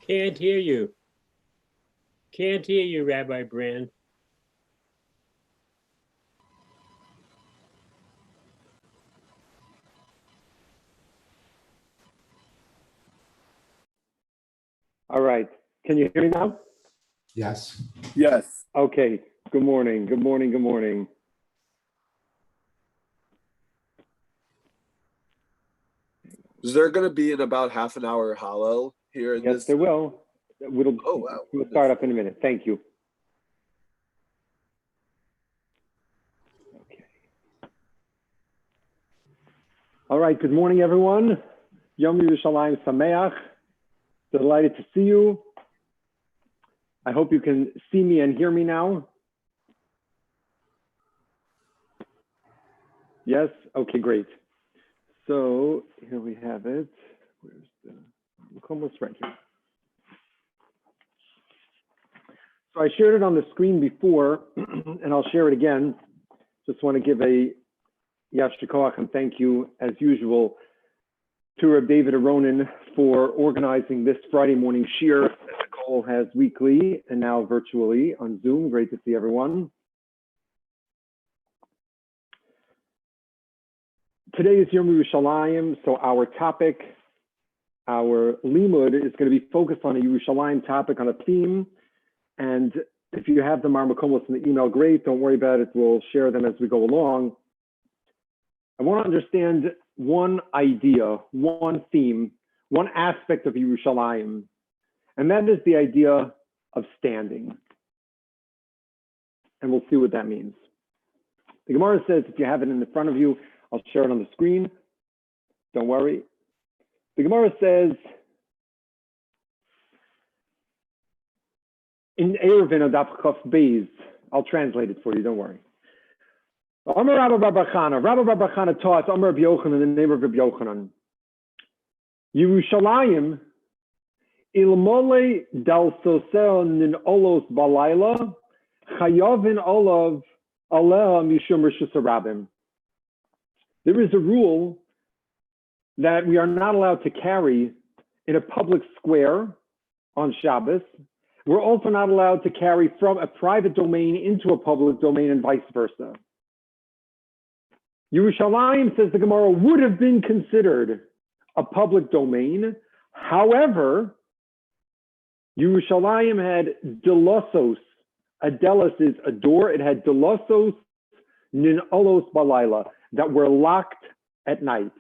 Can't hear you. Can't hear you, Rabbi Brand. All right. Can you hear me now? Yes. Yes. Okay. Good morning. Good morning. Good morning. Is there going to be in about half an hour Hallel here in Yes, this? there will. We'll start up in a minute. Thank you. Okay. All right. Good morning, everyone. Yom Yerushalayim Sameach. Delighted to see you. I hope you can see me and hear me now. Yes? Okay, great. So here we have it. Where's the, almost right here. So I shared it on the screen before, and I'll share it again. Just want to give a Yashar Koach and thank you, as usual, to Reb David Aronin for organizing this Friday morning shir that Nicole has weekly and now virtually on Zoom. Great to see everyone. Today is Yom Yerushalayim, so our topic, our limud, is going to be focused on a Yerushalayim topic, on a theme. And if you have the marmakomos in the email, great. Don't worry about it. We'll share them as we go along. I want to understand one idea, one theme, one aspect of Yerushalayim, and that is the idea of standing. And we'll see what that means. The Gemara says, if you have it in the front of you, I'll share it on the screen. Don't worry. The Gemara says, in Eruvin Adaf Chaf Beis, I'll translate it for you, don't worry. Amar Rabba Bar Chana taught Amar Rabbi Yochanan in the name of Rabbi Yochanan. Yerushalayim ilmole dal sosel nin olos balayla chayavin olav aleha mishum rishus harabim. There is a rule that we are not allowed to carry in a public square on Shabbos. We're also not allowed to carry from a private domain into a public domain and vice versa. Yerushalayim, says the Gemara, would have been considered a public domain. However, Yerushalayim had delosos. A delos is a door. It had delosos nin olos balayla, that were locked at night.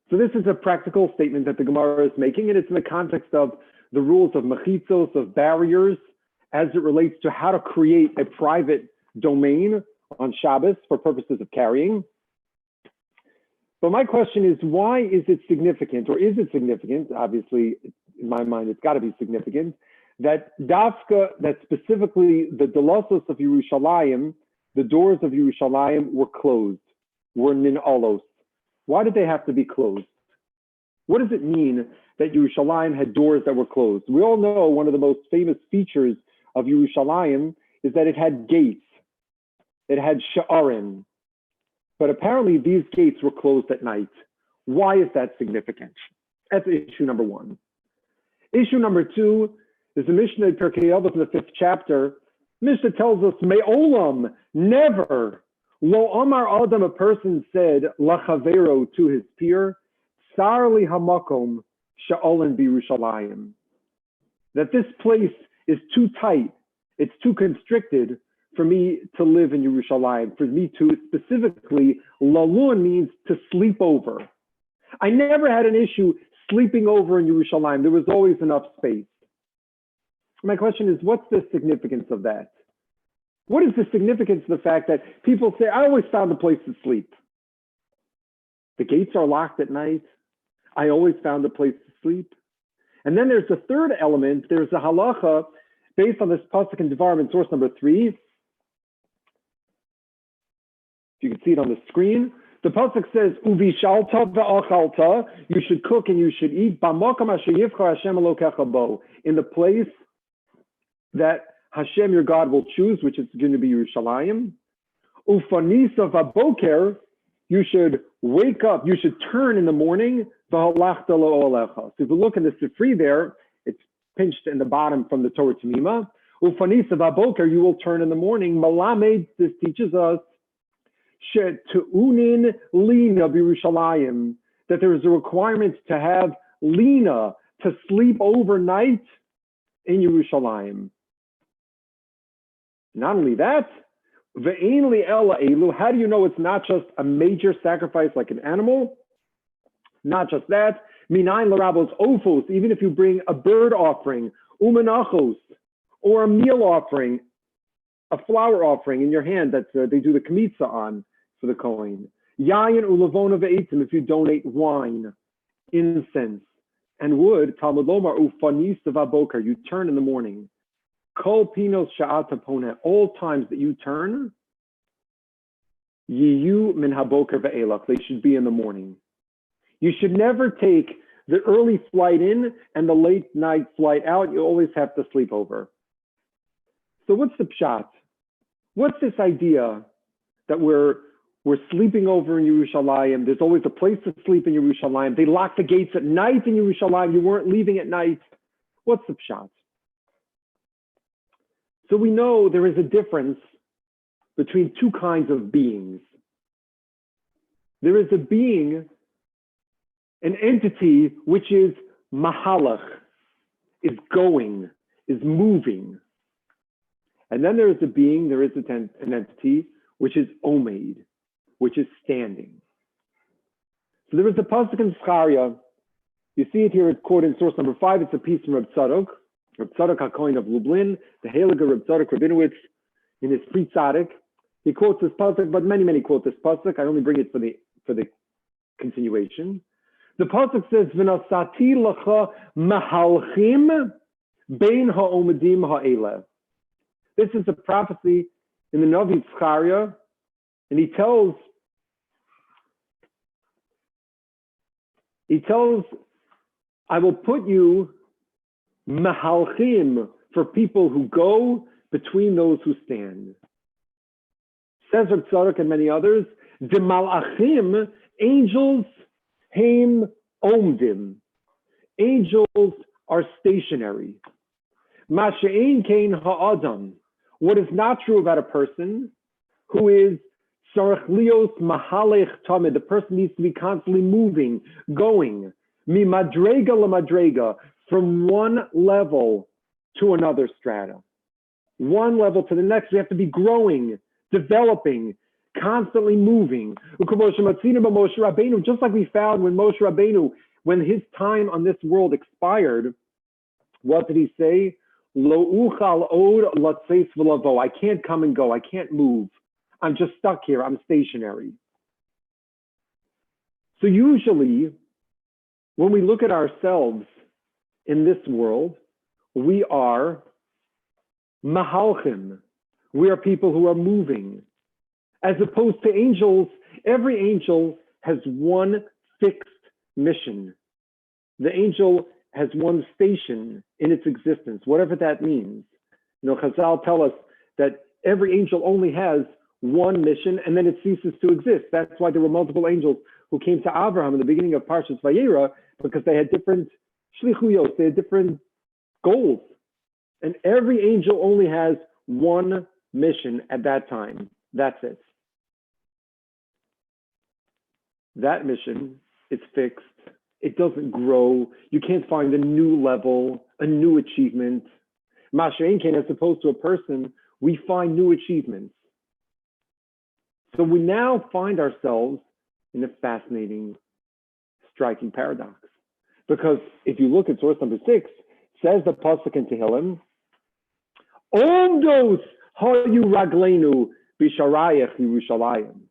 So this is a practical statement that the Gemara is making, and it's in the context of the rules of mechitzos, of barriers, as it relates to how to create a private domain on Shabbos for purposes of carrying. But my question is, why is it significant, or is it significant? Obviously, in my mind, it's got to be significant, that dafka, that specifically the delosos of Yerushalayim, the doors of Yerushalayim were closed, were nin olos. Why did they have to be closed? What does it mean that Yerushalayim had doors that were closed? We all know one of the most famous features of Yerushalayim is that it had gates. It had sha'arim. But apparently these gates were closed at night. Why is that significant? That's issue number one. Issue number two is the Mishnah Pirkei Avos in the 5th chapter. Mishnah tells us, Me'olam, never, lo amar adam, a person said, lachavero, to his peer, tsar li hamakom, sha'olen b'Yerushalayim. That this place is too tight, it's too constricted for me to live in Yerushalayim, for me to specifically, lalun means to sleep over. I never had an issue sleeping over in Yerushalayim. There was always enough space. My question is, what's the significance of that? What is the significance of the fact that people say, I always found a place to sleep? The gates are locked at night. I always found a place to sleep. And then there's the third element. There's a halacha based on this pasuk in Devarim, source number 3. You can see it on the screen. The pasuk says, "Uvishalta ve'achalta," you should cook and you should eat. B'makom asher yivchar Hashem Elokecha bo, in the place that Hashem your God will choose, which is going to be Yerushalayim. Ufanisa v'boker, you should wake up. You should turn in the morning. So if you look in the Sifri there, it's pinched in the bottom from the Torah Tamima. Ufanisa v'aboker, you will turn in the morning. Malamed, this teaches us she'tu'unin lina b'Yerushalayim, that there is a requirement to have lina, to sleep overnight in Yerushalayim. Not only that, ve'ein li ela elu, how do you know it's not just a major sacrifice like an animal? Not just that, minayin l'rabos ofos, even if you bring a bird offering, umenachos, or a meal offering, a flour offering in your hand that they do the kmitza on for the Kohen. Yayin ulavona ve'etzim, if you donate wine, incense, and wood, Talmud lomar ufanis v'aboker, you turn in the morning. Kol pinos sha'ata poneh, all times that you turn, yiyu min haboker ve'elach, they should be in the morning. You should never take the early flight in and the late night flight out. You always have to sleep over. So what's the pshat? What's this idea that we're sleeping over in Yerushalayim? There's always a place to sleep in Yerushalayim. They lock the gates at night in Yerushalayim. You weren't leaving at night. What's the pshat? So we know there is a difference between two kinds of beings. There is a being, an entity which is mahalach, is going, is moving. And then there is a being, there is an entity, which is omed, which is standing. So there is a pasuk in Zechariah. You see it here, it's quoted in source number 5. It's a piece from Reb Tzadok HaKohen of Lublin, the Heilige Reb Tzadok Rabinowitz, in his Pri Tzaddik. He quotes this pasuk, but many quote this pasuk. I only bring it for the continuation. The pasuk says, "V'nasati lacha mahalchim bein ha'omedim ha'eleh." This is a prophecy in the Navi Zechariah, and he tells, I will put you mahalchim, for people who go between those who stand. Says Reb Tzadok and many others, the malachim, angels, heim omdim. Angels are stationary. Masha'ein kein ha'adam. What is not true about a person who is sarach lios mahalech tamid, the person needs to be constantly moving, going, mi madrega la madrega, from one level to another strata. One level to the next, we have to be growing, developing, constantly moving. Just like we found when Moshe Rabbeinu, when his time on this world expired, what did he say? Lo uchal od latzeis v'lavo. I can't come and go. I can't move. I'm just stuck here. I'm stationary. So usually, when we look at ourselves in this world, we are mahalchim. We are people who are moving. As opposed to angels, every angel has one fixed mission. The angel has one station in its existence, whatever that means. You know, Chazal tell us that every angel only has one mission and then it ceases to exist. That's why there were multiple angels who came to Abraham in the beginning of Parshas Vayera, because they had different shlichuyos, they had different goals. And every angel only has one mission at that time. That's it. That mission is fixed. It doesn't grow. You can't find a new level, a new achievement. Masha'ein kein, as opposed to a person, we find new achievements. So we now find ourselves in a fascinating, striking paradox. Because if you look at source number 6, says the pasuk in Tehillim, Omdot hayu רגלנו בשעריך Yirushalayim.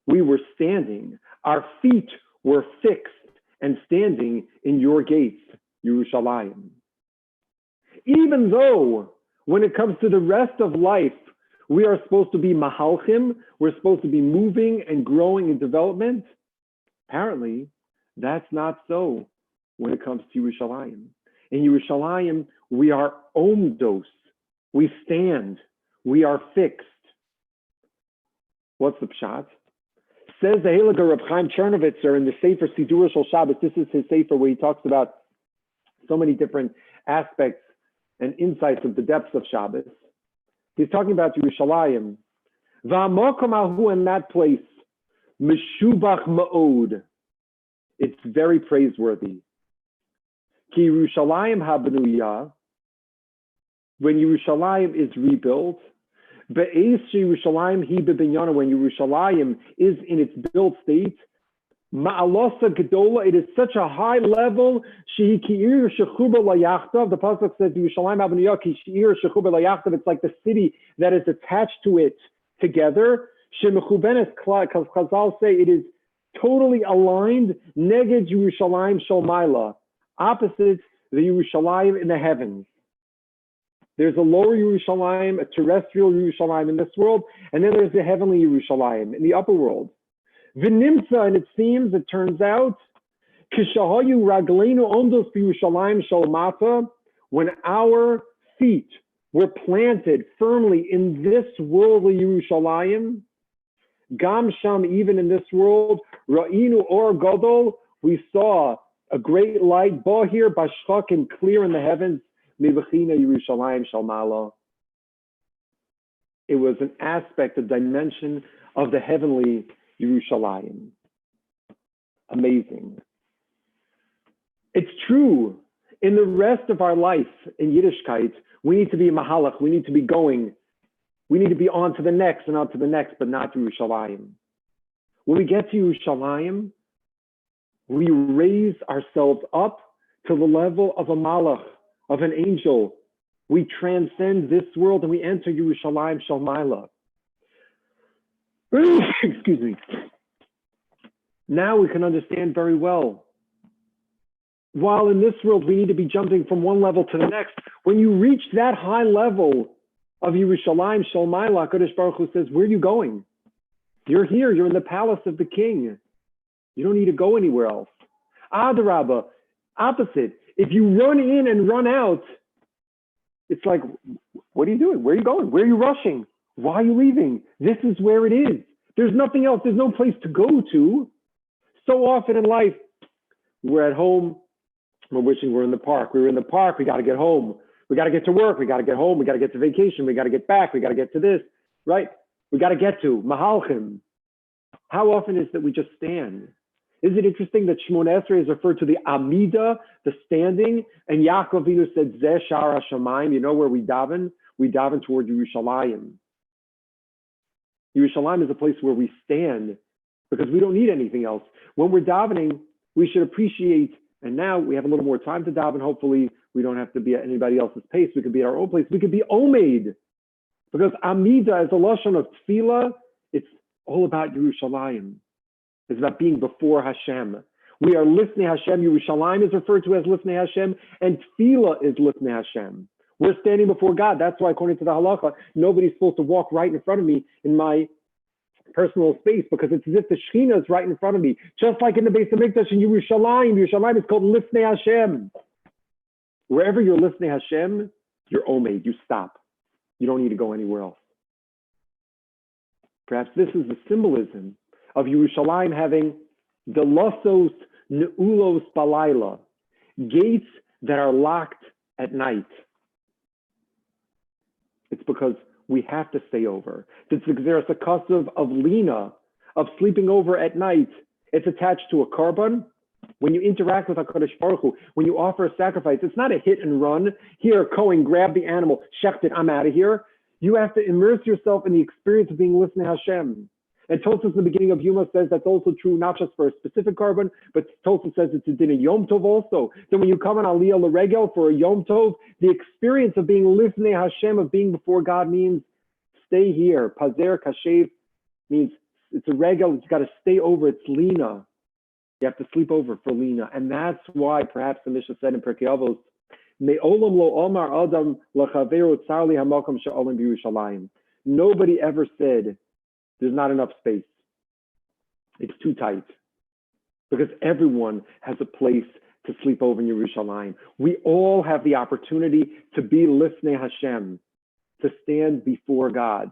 We were standing, our feet were fixed and standing in your gates, Yerushalayim. Even though when it comes to the rest of life, we are supposed to be mahalchim, we're supposed to be moving and growing in development, apparently that's not so when it comes to Yerushalayim. In Yerushalayim, we are omdos, we stand, we are fixed. What's the pshat? Says the Heilige Reb Chaim Chernovitzer in the Sefer Sidur Shel Shabbos. This is his Sefer where he talks about so many different aspects and insights of the depths of Shabbos. He's talking about Yerushalayim. V'hamokom ahu, in that place, meshubach ma'od. It's very praiseworthy. Ki Yerushalayim habenuya, when Yerushalayim is rebuilt, be'ez Yerushalayim hi bebinyana, when Yerushalayim is in its built state, ma'alosa gedola, it is such a high level, shehi ki'ir shechuba layachtav, the pasuk says Yerushalayim habenuya ki she'ir shechuba layachtav, it's like the city that is attached to it together. Shemechubenes, because Chazal say it is totally aligned, neged Yerushalayim shalmaila, opposite the Yerushalayim in the heavens. There's a lower Yerushalayim, a terrestrial Yerushalayim in this world, and then there's the heavenly Yerushalayim in the upper world. V'nimtza, and it turns out, kishahayu רגלנו עומדות בירושלים של מטה, when our feet were planted firmly in this worldly Yerushalayim, gam sham, even in this world, ra'inu or gadol, we saw a great light, bahir bashchak, and clear in the heavens, mivachina Yerushalayim shel mala. It was an aspect, a dimension of the heavenly Yerushalayim. Amazing. It's true. In the rest of our life, in Yiddishkeit, we need to be mahalach, we need to be going. We need to be on to the next and on to the next, but not to Yerushalayim. When we get to Yerushalayim, we raise ourselves up to the level of a malach, of an angel. We transcend this world and we enter Yerushalayim shel maila. Excuse me. Now we can understand very well. While in this world we need to be jumping from one level to the next, when you reach that high level of Yerushalayim shel maila, HaKadosh Baruch Hu says, where are you going? You're here, you're in the palace of the king. You don't need to go anywhere else. Adarabah, opposite. If you run in and run out, it's like, what are you doing? Where are you going? Where are you rushing? Why are you leaving? This is where it is. There's nothing else. There's no place to go to. So often in life, we're at home. We're wishing we're in the park. We were in the park. We got to get home. We got to get to work. We got to get home. We got to get to vacation. We got to get back. We got to get to this, right? We got to get to Mahalchim. How often is that we just stand? Is it interesting that Shemona Esrei is referred to the Amida, the standing, and Yaakov Avinu said, Zeh Sha'ar HaShamayim, you know where we daven? We daven toward Yerushalayim. Yerushalayim is a place where we stand because we don't need anything else. When we're davening, we should appreciate, and now we have a little more time to daven. Hopefully, we don't have to be at anybody else's pace. We could be at our own place. We could be omed. Because Amida is a lashon of tefillah. It's all about Yerushalayim. It's about being before Hashem. We are Lifnei Hashem. Yerushalayim is referred to as Lifnei Hashem, and tefillah is Lifnei Hashem. We're standing before God. That's why, according to the halacha, nobody's supposed to walk right in front of me in my personal space, because it's as if the Shekhinah is right in front of me. Just like in the Beis Hamikdash in Yerushalayim, Yerushalayim is called Lifnei Hashem. Wherever you're Lifnei Hashem, you're omed. You stop. You don't need to go anywhere else. Perhaps this is the symbolism of Yerushalayim having the losos neulos balayla, gates that are locked at night. It's because we have to stay over. It's the Gzeras HaKasav of Lina, of sleeping over at night. It's attached to a korban. When you interact with HaKadosh Baruch Hu, when you offer a sacrifice, it's not a hit and run. Here, Cohen, grab the animal, shecht it, I'm out of here. You have to immerse yourself in the experience of being Lifnei Hashem. And Tosfos in the beginning of Yuma says that's also true not just for a specific korban, but Tosfos says it's a din of Yom Tov also. So when you come on Aliyah L'Regel for a Yom Tov, the experience of being Lifnei Hashem, of being before God, means stay here. Pazer Kashev means it's a regel, it's got to stay over, it's Lina. You have to sleep over for Lina. And that's why perhaps the Mishnah said in Pirkei Avos, Me'olam lo omar adam l'chaveru tzar li hamakam she'olam b'Yerushalayim. Nobody ever said there's not enough space. It's too tight. Because everyone has a place to sleep over in Yerushalayim. We all have the opportunity to be Lifnei Hashem, to stand before God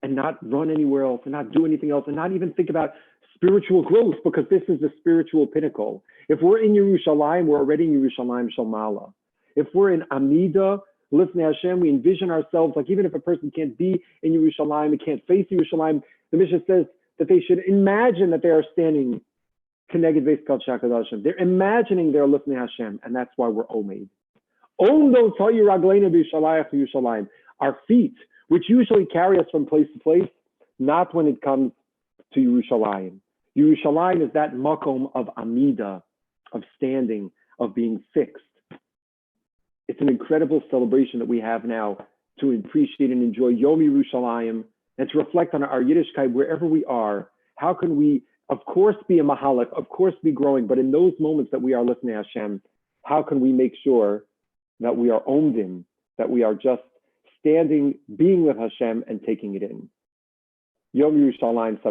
and not run anywhere else and not do anything else and not even think about spiritual growth, because this is the spiritual pinnacle. If we're in Yerushalayim, we're already in Yerushalayim Shalmala. If we're in Amida, listen to Hashem, we envision ourselves, like even if a person can't be in Yerushalayim, they can't face Yerushalayim, the Mishnah says that they should imagine that they are standing Keneged Beis Kodesh HaKadoshim. They're imagining they're listening to Hashem, and that's why we're Omed. Omdot רגלנו בשעריך Yushalayim. Our feet, which usually carry us from place to place, not when it comes to Yerushalayim. Yerushalayim is that makom of Amida, of standing, of being fixed. It's an incredible celebration that we have now to appreciate and enjoy Yom Yerushalayim and to reflect on our Yiddishkeit wherever we are. How can we, of course, be a mahalik, of course, be growing, but in those moments that we are listening to Hashem, how can we make sure that we are omdim, that we are just standing, being with Hashem and taking it in? Yom Yerushalayim.